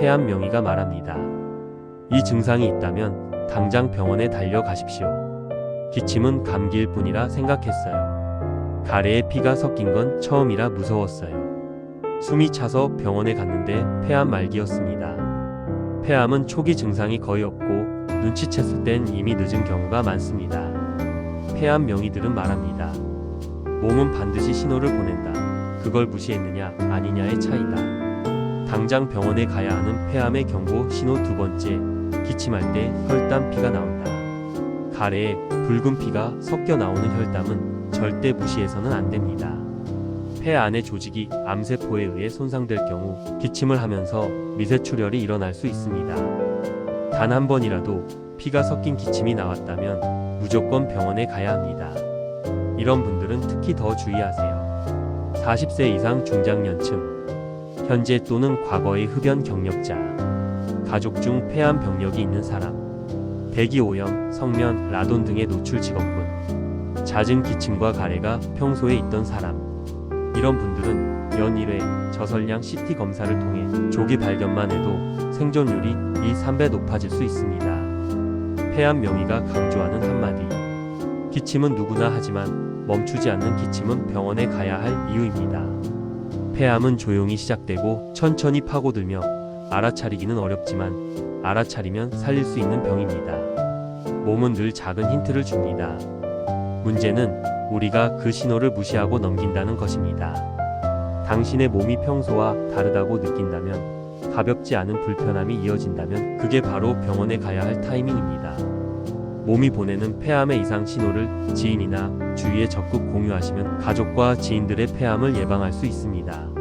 폐암 명의가 말합니다. 이 증상이 있다면 당장 병원에 달려가십시오. 기침은 감기일 뿐이라 생각했어요. 가래에 피가 섞인 건 처음이라 무서웠어요. 숨이 차서 병원에 갔는데 폐암 말기였습니다. 폐암은 초기 증상이 거의 없고 눈치챘을 땐 이미 늦은 경우가 많습니다. 폐암 명의들은 말합니다. 몸은 반드시 신호를 보낸다. 그걸 무시했느냐 아니냐의 차이다. 당장 병원에 가야 하는 폐암의 경고 신호 두 번째, 기침할 때 혈담 피가 나온다. 가래에 붉은 피가 섞여 나오는 혈담은 절대 무시해서는 안 됩니다. 폐 안의 조직이 암세포에 의해 손상될 경우 기침을 하면서 미세출혈이 일어날 수 있습니다. 단 한 번이라도 피가 섞인 기침이 나왔다면 무조건 병원에 가야 합니다. 이런 분들은 특히 더 주의하세요. 40세 이상 중장년층, 현재 또는 과거의 흡연 경력자, 가족 중 폐암 병력이 있는 사람, 대기오염, 성면, 라돈 등의 노출 직업군, 잦은 기침과 가래가 평소에 있던 사람. 이런 분들은 연 1회 저설량 CT 검사를 통해 조기 발견만 해도 생존율이 2~3배 높아질 수 있습니다. 폐암 명의가 강조하는 한마디. 기침은 누구나 하지만 멈추지 않는 기침은 병원에 가야 할 이유입니다. 폐암은 조용히 시작되고 천천히 파고들며 알아차리기는 어렵지만 알아차리면 살릴 수 있는 병입니다. 몸은 늘 작은 힌트를 줍니다. 문제는 우리가 그 신호를 무시하고 넘긴다는 것입니다. 당신의 몸이 평소와 다르다고 느낀다면, 가볍지 않은 불편함이 이어진다면 그게 바로 병원에 가야 할 타이밍입니다. 몸이 보내는 폐암의 이상 신호를 지인이나 주위에 적극 공유하시면 가족과 지인들의 폐암을 예방할 수 있습니다.